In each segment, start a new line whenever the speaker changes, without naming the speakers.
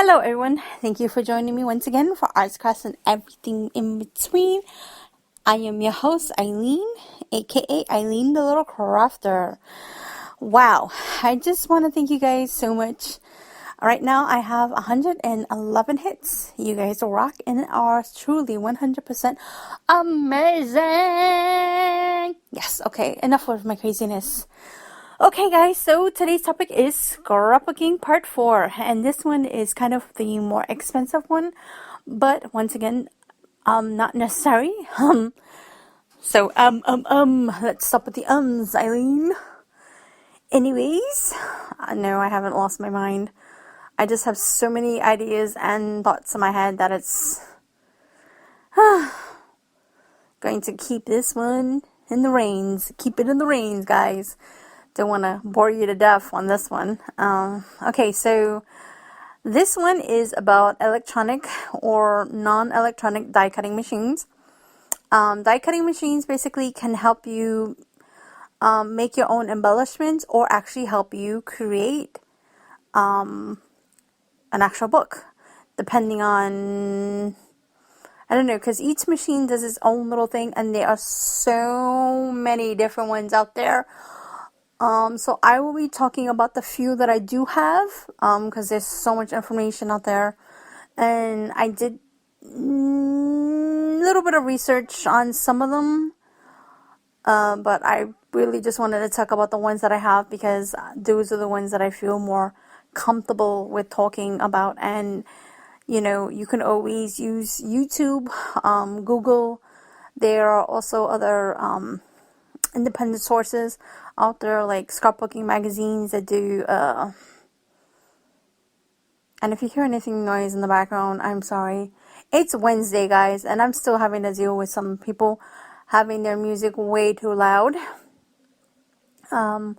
Hello everyone, thank you for joining me once again for Arts, Crafts, and everything in between. I am your host, Eileen, aka Eileen the Little Crafter. Wow, I just want to thank you guys so much. Right now I have 111 hits. You guys rock and are truly 100% amazing. Yes, okay, enough of my craziness. Okay guys, so today's topic is scrapbooking part 4, and this one is kind of the more expensive one, but once again, not necessary. Let's stop with the Eileen. Anyways, no, I haven't lost my mind. I just have so many ideas and thoughts in my head that it's going to keep this one in the reins. Keep it in the reins, guys. Don't want to bore you to death on this one. Okay, so this one is about electronic or non-electronic die cutting machines. Die cutting machines basically can help you make your own embellishments or actually help you create an actual book, depending on, I don't know, because each machine does its own little thing, and there are so many different ones out there. So I will be talking about the few that I do have, because there's so much information out there, and I did a little bit of research on some of them, but I really just wanted to talk about the ones that I have, because those are the ones that I feel more comfortable with talking about. And you know, you can always use YouTube, Google. There are also other independent sources out there, like scrapbooking magazines that do, and if you hear anything noise in the background, I'm sorry. It's Wednesday, guys, and I'm still having to deal with some people having their music way too loud. I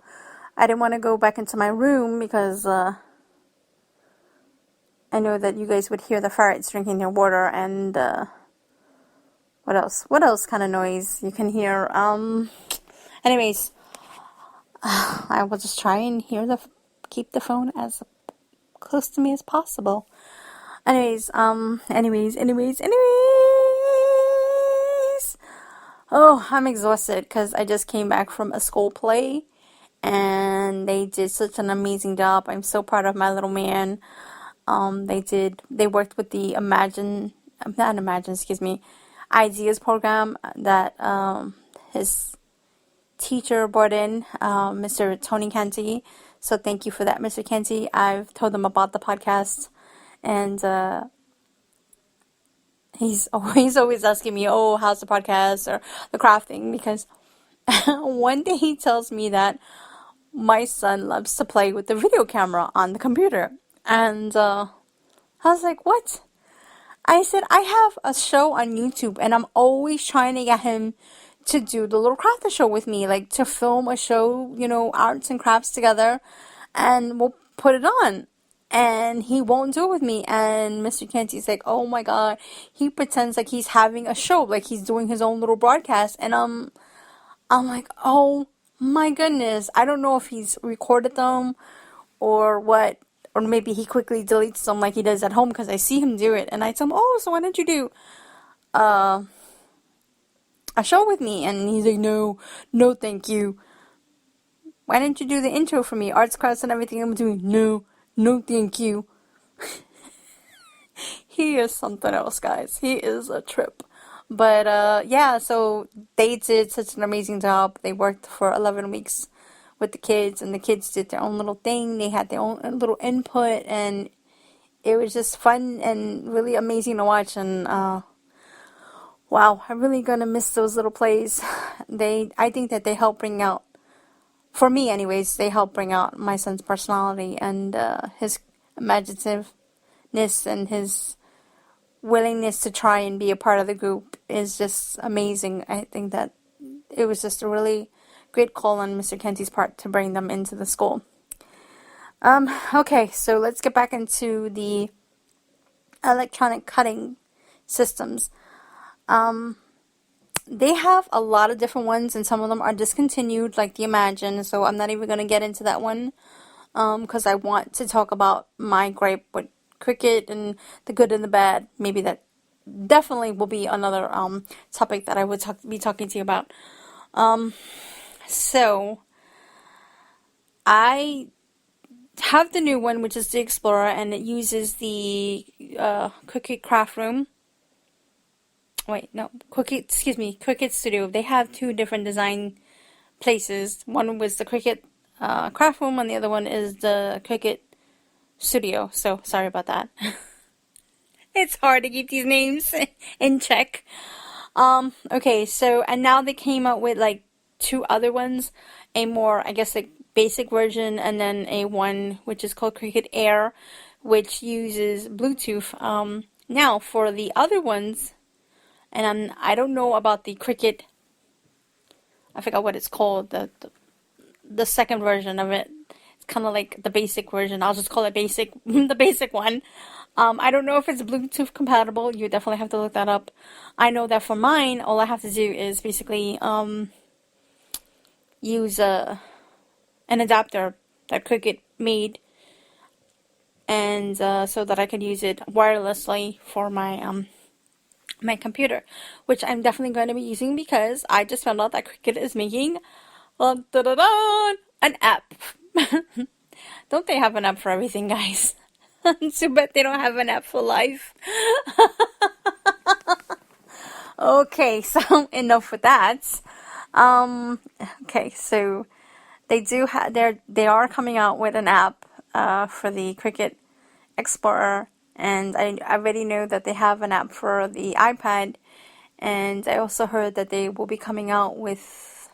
didn't want to go back into my room because I know that you guys would hear the ferrets drinking their water, and what else kind of noise you can hear. Anyways, I will just try and keep the phone as close to me as possible. Anyways. Oh, I'm exhausted because I just came back from a school play, and they did such an amazing job. I'm so proud of my little man. They worked with the Ideas program that his teacher brought in, Mr. Tony Canty. So thank you for that, Mr. Canty. I've told him about the podcast, and he's always asking me, oh, how's the podcast or the crafting? Because one day he tells me that my son loves to play with the video camera on the computer, and I was like, what? I said, I have a show on YouTube, and I'm always trying to get him to do the little crafter show with me, like to film a show, you know, arts and crafts together, and we'll put it on. And he won't do it with me. And Mr. Canty's like, oh my god, he pretends like he's having a show, like he's doing his own little broadcast. And I'm like, oh my goodness, I don't know if he's recorded them or what. Or maybe he quickly deletes them like he does at home, because I see him do it. And I tell him, oh, so why don't you do a show with me? And he's like, no, thank you. Why didn't you do the intro for me? Arts, crafts, and everything I'm doing. No, thank you. He is something else, guys. He is a trip. But yeah, so they did such an amazing job. They worked for 11 weeks with the kids, and the kids did their own little thing. They had their own little input, and it was just fun and really amazing to watch. And wow, I'm really gonna miss those little plays. I think that they help bring out, for me anyways, they help bring out my son's personality and his imaginativeness, and his willingness to try and be a part of the group is just amazing. I think that it was just a really great call on Mr. Kenty's part to bring them into the school. Okay, so let's get back into the electronic cutting systems. They have a lot of different ones, and some of them are discontinued, like the Imagine, so I'm not even going to get into that one, because I want to talk about my gripe with Cricut and the good and the bad. Maybe that definitely will be another topic that I would be talking to you about. So I have the new one, which is the Explorer, and it uses the Cricut Craft Room. Wait, no, Cricut Studio. They have two different design places. One was the Cricut Craft Room, and the other one is the Cricut Studio. So sorry about that. It's hard to keep these names in check. Okay, so, and now they came out with like two other ones, a more, I guess, like basic version, and then a one which is called Cricut Air, which uses Bluetooth. Now for the other ones, and I don't know about the Cricut, I forgot what it's called, the second version of it. It's kind of like the basic version. I'll just call it basic, the basic one. I don't know if it's Bluetooth compatible. You definitely have to look that up. I know that for mine, all I have to do is basically use an adapter that Cricut made, and so that I could use it wirelessly for my my computer, which I'm definitely going to be using because I just found out that Cricut is making an app. Don't they have an app for everything, guys? Too bad they don't have an app for life. Okay, so enough with that. Okay, so they are coming out with an app for the Cricut Explorer, and I already know that they have an app for the iPad, and I also heard that they will be coming out with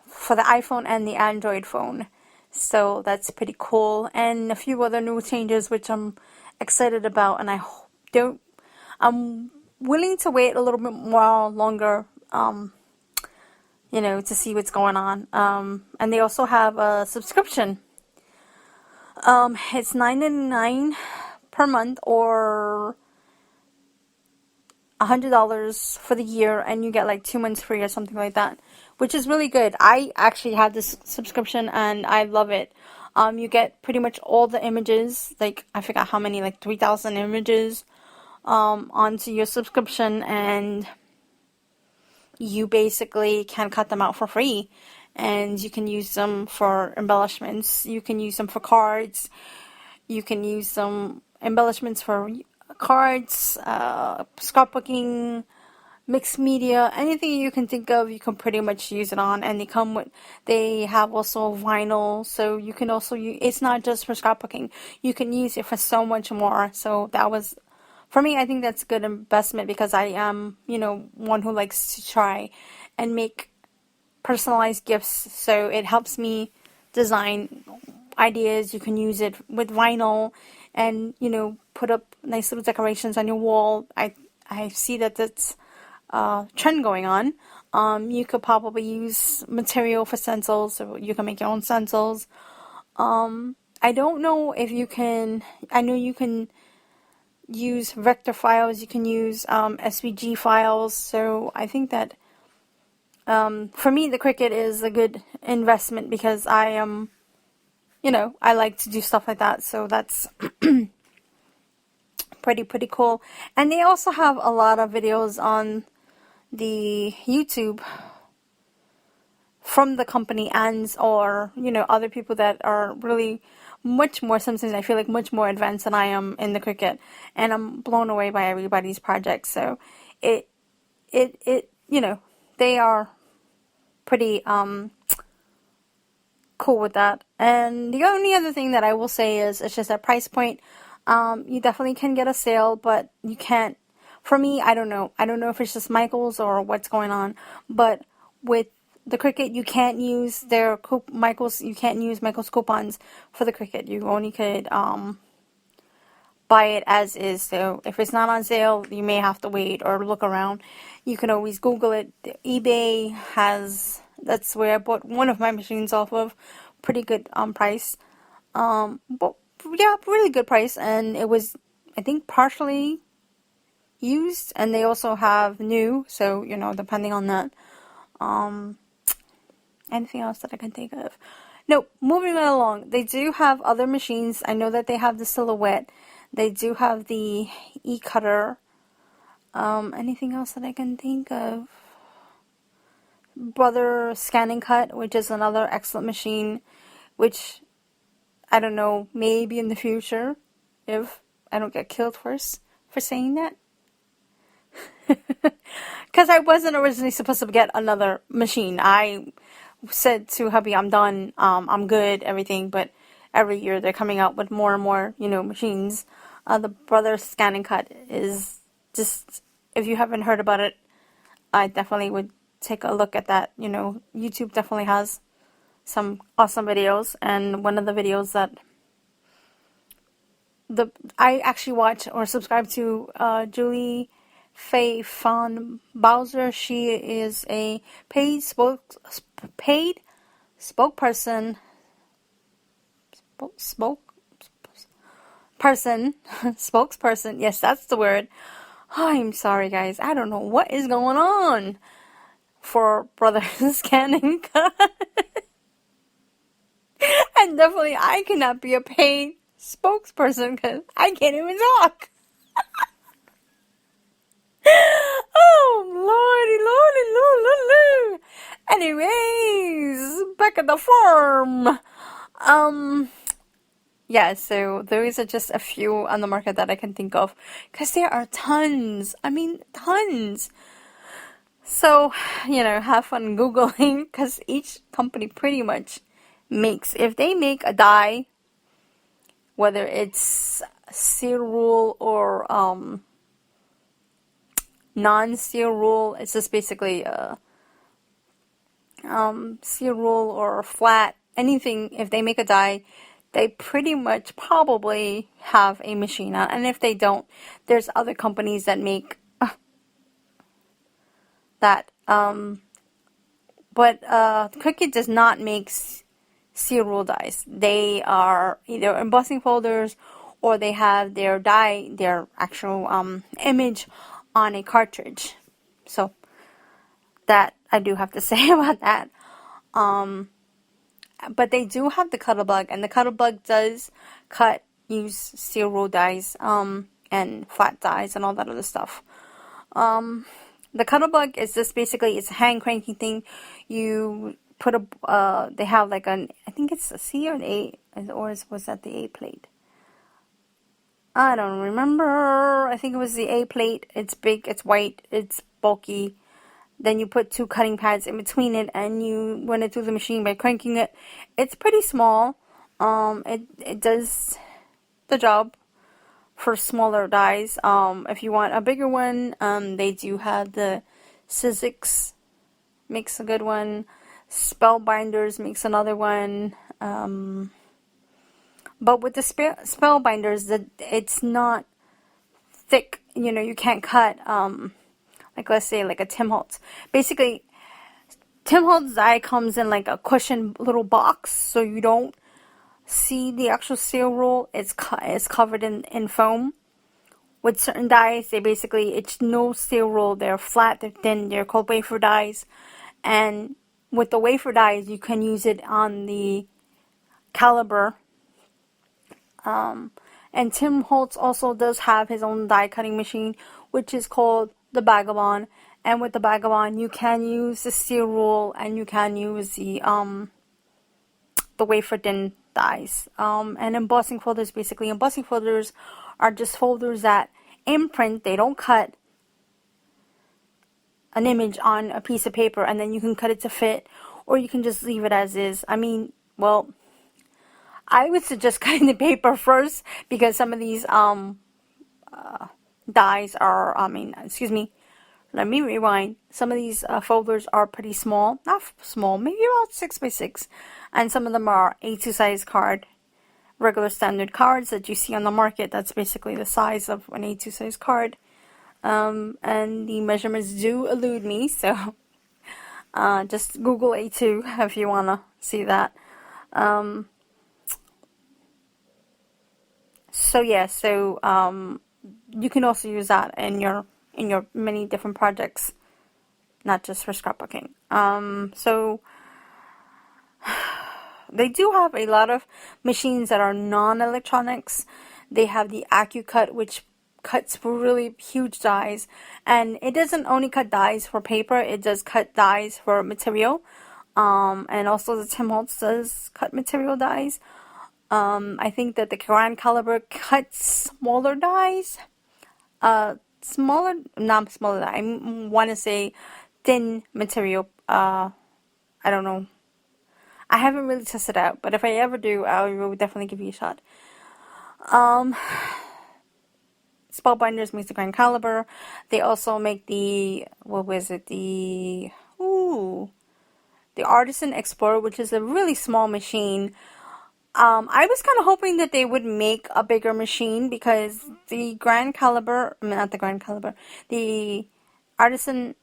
for the iPhone and the Android phone. So that's pretty cool, and a few other new changes which I'm excited about, and I'm willing to wait a little bit more longer, to see what's going on. And they also have a subscription. It's $9.99 per month or $100 for the year, and you get like 2 months free or something like that, which is really good. I actually have this subscription and I love it. You get pretty much all the images, like I forgot how many, like 3,000 images onto your subscription, and you basically can cut them out for free, and you can use them for embellishments, you can use them for cards, you can use some embellishments for cards, scrapbooking, mixed media, anything you can think of, you can pretty much use it on. And they have also vinyl, so you can also it's not just for scrapbooking, you can use it for so much more. So that was, for me, I think that's a good investment, because I am, one who likes to try and make personalized gifts, so it helps me design ideas. You can use it with vinyl and, put up nice little decorations on your wall. I see that that's trend going on. You could probably use material for stencils, so you can make your own stencils. I don't know if you can, I know you can use vector files, you can use SVG files, so I think that for me the Cricut is a good investment, because I am, I like to do stuff like that, so that's pretty cool. And they also have a lot of videos on the YouTube from the company or other people that are really much more, sometimes I feel like much more advanced than I am in the Cricut, and I'm blown away by everybody's projects. So it they are pretty cool with that. And the only other thing that I will say is, it's just at price point. You definitely can get a sale, but you can't. For me, I don't know if it's just Michael's or what's going on, but with the Cricut, you can't use you can't use Michael's coupons for the Cricut. You only could buy it as is. So if it's not on sale, you may have to wait or look around. You can always Google it. eBay that's where I bought one of my machines off of. Pretty good price. But yeah, really good price, and it was, I think, partially used, and they also have new, so depending on that. Anything else that I can think of? No, moving right along. They do have other machines. I know that they have the Silhouette. They do have the e-cutter. Anything else that I can think of? Brother Scan and Cut, which is another excellent machine, which I don't know, maybe in the future, if I don't get killed first for saying that. Because I wasn't originally supposed to get another machine. I said to hubby, I'm done, I'm good, everything, but every year they're coming out with more and more, machines. The Brother Scan and Cut is just, if you haven't heard about it, I definitely would take a look at that. YouTube definitely has some awesome videos, and one of the videos that I actually watch or subscribe to, Julie Faye Fawn Bowser. She is a paid spokesperson, spokesperson. Yes, that's the word. I'm sorry, guys. I don't know what is going on for Brother Scan and Cut. And definitely, I cannot be a paid spokesperson because I can't even talk. Oh, lordy. Anyways, back at the farm. Yeah, so those are just a few on the market that I can think of. Because there are tons. I mean, tons. So, have fun Googling. Because each company pretty much makes. If they make a die, whether it's steel rule or non-steel rule, it's just basically steel rule or flat, anything. If they make a die, they pretty much probably have a machine out. And if they don't, there's other companies that make that. But Cricut does not make steel rule dies. They are either embossing folders, or they have their die, their actual image on a cartridge. So that I do have to say about that. But they do have the Cuttlebug, and the Cuttlebug does use steel rule dies, and flat dies and all that other stuff. The Cuttlebug is just basically, it's a hand cranking thing. You put they have like I think it's a C or an A, or was that the A plate? I don't remember. I think it was the A plate. It's big, it's white, it's bulky. Then you put 2 cutting pads in between it, and you run it through the machine by cranking it. It's pretty small. It does the job for smaller dies. If you want a bigger one, they do have the Sizzix, makes a good one. Spellbinders makes another one. But with the Spellbinders, it's not thick. You can't cut. Like, let's say, like a Tim Holtz. Basically, Tim Holtz die comes in like a cushion little box, so you don't see the actual steel rule. It's covered in foam. With certain dies, it's no steel rule. They're flat, they're thin, they're called wafer dies. And with the wafer dies, you can use it on the caliber. And Tim Holtz also does have his own die cutting machine, which is called the Vagabond. And with the Vagabond, you can use the steel rule, and you can use the wafer thin dies. And embossing folders, basically, embossing folders are just folders that imprint. They don't cut an image on a piece of paper, and then you can cut it to fit, or you can just leave it as is. I mean, well, I would suggest cutting the paper first, because some of these dies are, let me rewind. Some of these folders are pretty small. Not small, maybe about 6x6. And some of them are A2 size card. Regular standard cards that you see on the market. That's basically the size of an A2 size card. And the measurements do elude me, so just Google A2 if you want to see that. So yeah, you can also use that in your many different projects, not just for scrapbooking. So They do have a lot of machines that are non-electronics. They have the AccuCut, which cuts really huge dies, and it doesn't only cut dies for paper, it does cut dies for material, and also the Tim Holtz does cut material dies. I think that the Grand Caliber cuts smaller dies, not smaller, I want to say thin material. I don't know, I haven't really tested it out, but if I ever do, I will definitely give you a shot. Spellbinders makes the Grand Caliber. They also make the, what was it, the Artisan Explorer, which is a really small machine. I was kind of hoping that they would make a bigger machine, because the Grand Caliber, I mean, not the Grand Caliber, the Artisan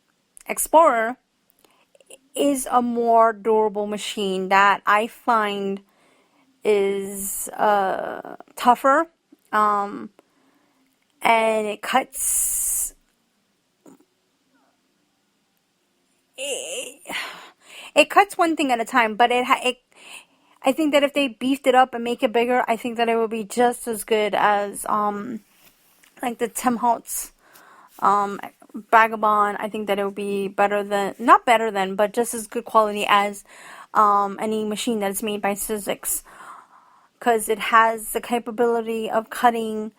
Explorer is a more durable machine that I find is tougher, and it cuts. It cuts one thing at a time, but I think that if they beefed it up and make it bigger, I think that it would be just as good as like the Tim Holtz Vagabond. I think that it would be better than, not better than, but just as good quality as any machine that is made by Sizzix, because it has the capability of cutting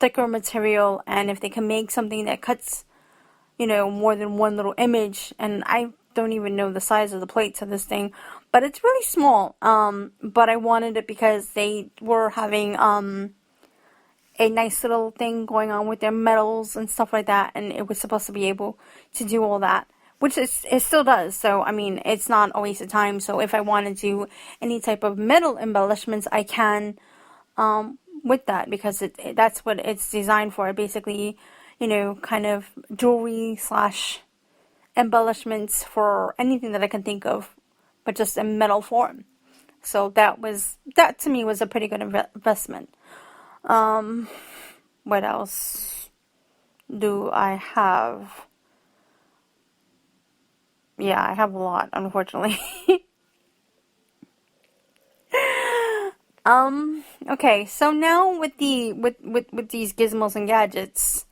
thicker material, and if they can make something that cuts, you know, more than one little image, and I don't even know the size of the plates of this thing, but it's really small, but I wanted it because they were having a nice little thing going on with their metals and stuff like that, and it was supposed to be able to do all that, which it still does. So I mean, it's not a waste of time. So if I want to do any type of metal embellishments, I can with that, because that's what it's designed for. Basically, you know, kind of jewelry slash embellishments for anything that I can think of, but just in metal form. So that to me was a pretty good investment. What else do I have? Yeah, I have a lot, unfortunately. Okay, so now with these gizmos and gadgets,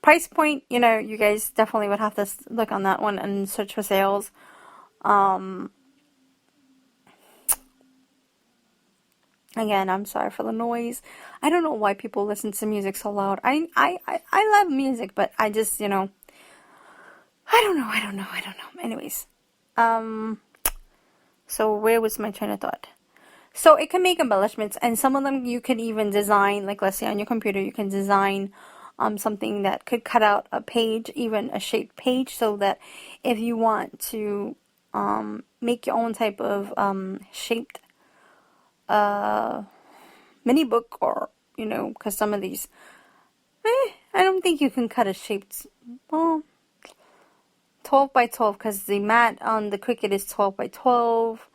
price point, you know, you guys definitely would have to look on that one and search for sales. Again, I'm sorry for the noise. I don't know why people listen to music so loud. I love music, but I just, you know, I don't know. Anyways, so where was my train of thought? So it can make embellishments, and some of them you could even design, like let's say on your computer, you can design something that could cut out a page, even a shaped page, so that if you want to make your own type of shaped mini book, or, you know, because some of these, I don't think you can cut a shaped, well, 12 by 12, because the mat on the Cricut is 12 by 12,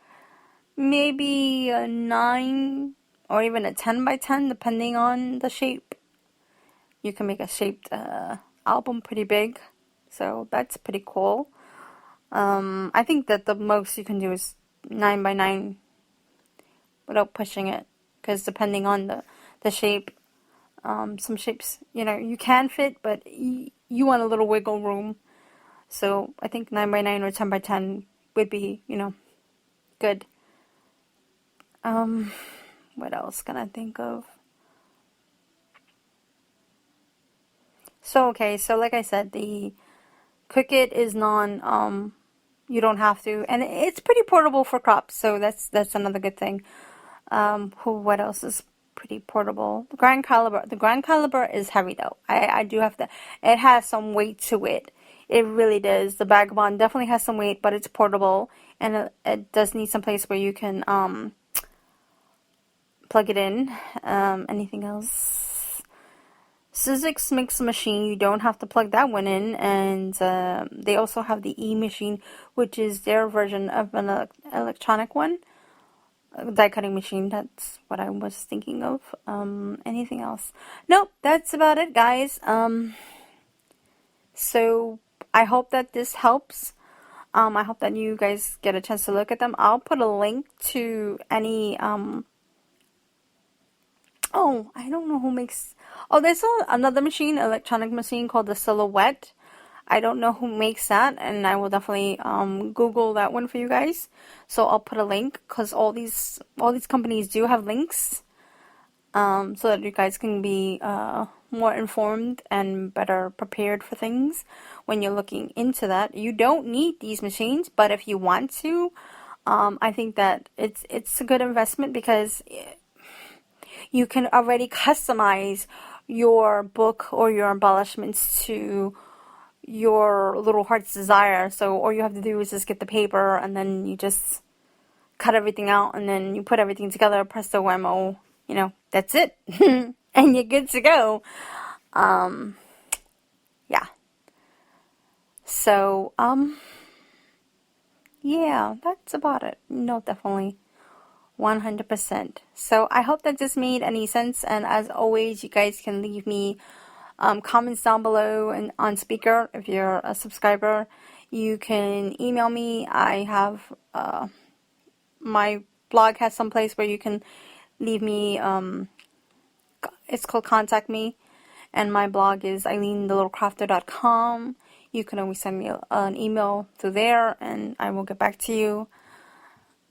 maybe a 9 or even a 10 by 10, depending on the shape. You can make a shaped album pretty big, so that's pretty cool. I think that the most you can do is 9 by 9 without pushing it, because depending on the shape, some shapes, you know, you can fit, but you want a little wiggle room. So I think 9 by 9 or 10 by 10 would be, you know, good. What else can I think of? So, okay, so like I said, the Cricut is you don't have to, and it's pretty portable for crops, so that's another good thing. What else is pretty portable? The Grand Caliber is heavy though. I do have to, it has some weight to it. It really does. The Vagabond definitely has some weight, but it's portable, and it does need some place where you can plug it in. Anything else? Sizzix makes a machine. You don't have to plug that one in, and they also have the E-machine, which is their version of an electronic one. Die cutting machine, that's what I was thinking of. Anything else? Nope, that's about it, guys. So I hope that this helps. I hope that you guys get a chance to look at them. I'll put a link to any, oh, I don't know who makes, oh, there's another machine, electronic machine called the Silhouette. I don't know who makes that, and I will definitely Google that one for you guys. So I'll put a link, because all these companies do have links, so that you guys can be more informed and better prepared for things when you're looking into that. You don't need these machines, but if you want to, I think that it's a good investment, because you can already customize your book or your embellishments to your little heart's desire. So all you have to do is just get the paper, and then you just cut everything out, and then you put everything together, presto whammo, you know, that's it. And you're good to go. Yeah. So, yeah, that's about it. No, definitely. 100%. So I hope that this made any sense, and as always, you guys can leave me comments down below and on speaker if you're a subscriber. You can email me. I have my blog has some place where you can leave me, it's called Contact Me, and my blog is eileenthelittlecrafter.com. You can always send me an email through there, and I will get back to you.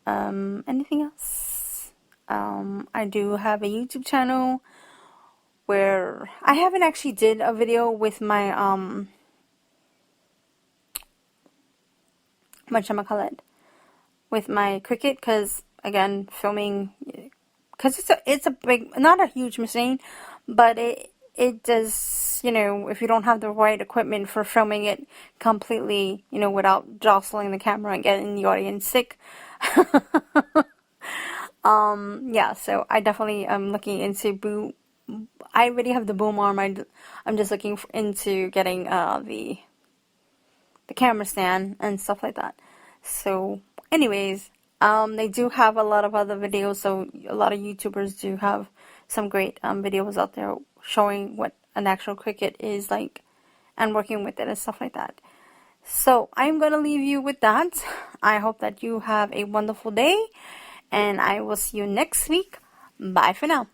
Anything else? I do have a YouTube channel where I haven't actually did a video with my whatchamacallit, with my Cricut, because again, filming, because it's a big, not a huge machine, but it does, you know, if you don't have the right equipment for filming it completely, you know, without jostling the camera and getting the audience sick. Yeah, so I definitely am looking into I already have the boom arm. I'm just looking into getting the camera stand and stuff like that. So anyways, they do have a lot of other videos, so a lot of YouTubers do have some great videos out there showing what an actual Cricut is like and working with it and stuff like that. So I'm going to leave you with that. I hope that you have a wonderful day, and I will see you next week. Bye for now.